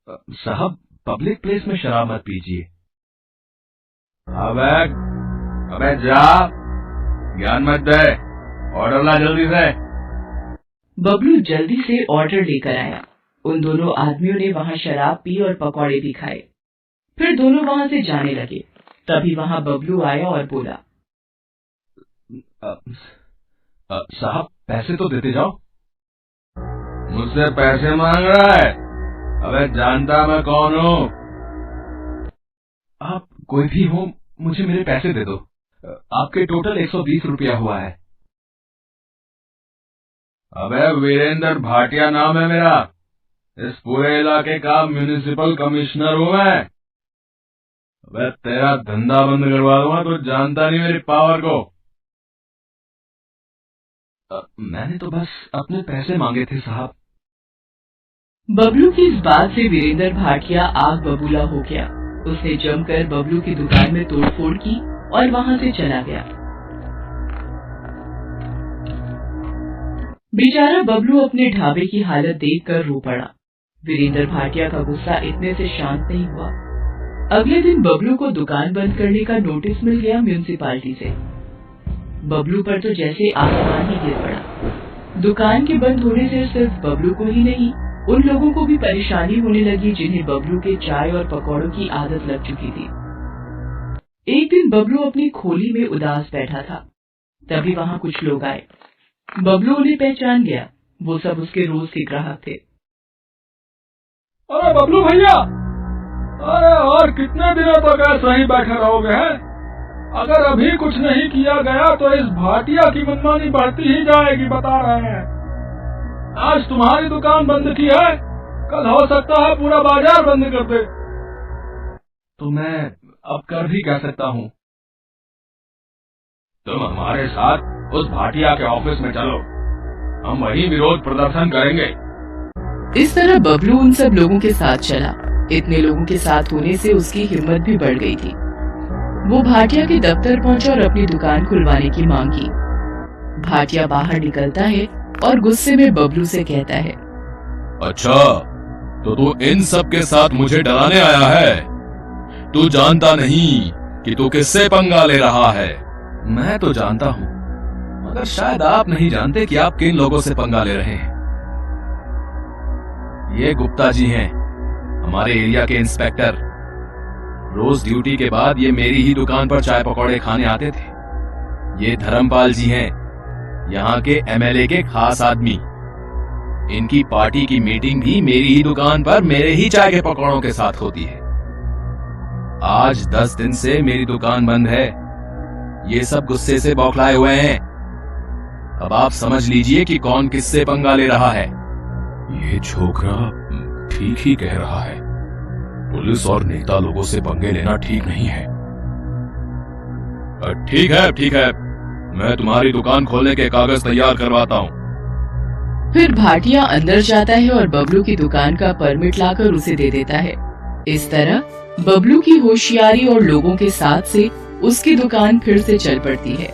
साहब, public place में शराब मत पीजिए। अबे अबे जा, ज्ञान मत दे, ऑर्डर ला जल्दी से। बबलू जल्दी से ऑर्डर लेकर आया। उन दोनों आदमियों ने वहाँ शराब पी और पकौड़े भी खाए। फिर दोनों वहाँ से जाने लगे। तभी वहाँ बबलू आया और बोला, साहब, पैसे तो देते जाओ। मुझसे पैसे मांग रहा है? अबे जानता मैं कौन हूँ? आप कोई भी हो, मुझे मेरे पैसे दे दो। आपके टोटल 120 रुपया हुआ है। अबे वीरेंद्र भाटिया नाम है मेरा। इस पूरे इलाके का म्युनिसिपल कमिश्नर हूँ मैं। अबे तेरा धंधा बंद करवा दूंगा, तो जानता नहीं मेरी पावर को। मैंने तो बस अपने पैसे मांगे थे साहब। बबलू की इस बात से वीरेंद्र भाटिया आग बबूला हो गया। उसने जमकर बबलू की दुकान में तोड़फोड़ की और वहाँ से चला गया। बेचारा बबलू अपने ढाबे की हालत देखकर रो पड़ा। वीरेंद्र भाटिया का गुस्सा इतने से शांत नहीं हुआ। अगले दिन बबलू को दुकान बंद करने का नोटिस मिल गया म्युनिसिपालिटी से। बबलू पर तो जैसे आसमान ही गिर पड़ा। दुकान के बंद होने से सिर्फ बबलू को ही नहीं, उन लोगों को भी परेशानी होने लगी जिन्हें बबलू के चाय और पकौड़ों की आदत लग चुकी थी। एक दिन बबलू अपनी खोली में उदास बैठा था। तभी वहाँ कुछ लोग आए। बबलू उन्हें पहचान गया। वो सब उसके रोज के ग्राहक थे। अरे बबलू भैया, अरे और कितने दिनों तक ऐसे ही बैठे रहोगे हैं? अगर अभी कुछ नहीं किया गया तो इस भाटिया की मनमानी बढ़ती ही जाएगी, बता रहे हैं। आज तुम्हारी दुकान बंद की है, कल हो सकता है पूरा बाजार बंद कर दे। तो मैं अब कर भी कह सकता हूँ। तुम हमारे साथ उस भाटिया के ऑफिस में चलो, हम वहीं विरोध प्रदर्शन करेंगे। इस तरह बबलू उन सब लोगों के साथ चला। इतने लोगों के साथ होने से उसकी हिम्मत भी बढ़ गई थी। वो भाटिया के दफ्तर पहुंचा और अपनी दुकान खुलवाने की मांग की। भाटिया बाहर निकलता है और गुस्से में बबलू से कहता है, अच्छा, तो तू इन सब के साथ मुझे डराने आया है? तू जानता नहीं कि तू किससे पंगा ले रहा है? मैं तो जानता हूँ, मगर शायद आप नहीं जानते कि आप किन लोगों से पंगा ले रहे हैं। ये गुप्ता जी हैं, हमारे एरिया के इंस्पेक्टर। रोज ड्यूटी के बाद ये मेरी ही दुकान पर चाय पकौड़े खाने आते थे। ये धर्मपाल जी हैं, यहाँ के एमएलए के खास आदमी। इनकी पार्टी की मीटिंग भी मेरी ही दुकान पर मेरे ही चाय के पकौड़ों के साथ होती है। आज 10 दिन से मेरी दुकान बंद है। ये सब गुस्से से बौखलाए हुए हैं। अब आप समझ लीजिए कि कौन किससे पंगा ले रहा है। ये छोकरा ठीक ही कह रहा है। पुलिस और नेता लोगों से पंगे लेना ठीक नहीं है। ठीक है, मैं तुम्हारी दुकान खोलने के कागज तैयार करवाता हूँ। फिर भाटिया अंदर जाता है और बबलू की दुकान का परमिट लाकर उसे दे देता है। इस तरह बबलू की होशियारी और लोगों के साथ से उसकी दुकान फिर से चल पड़ती है।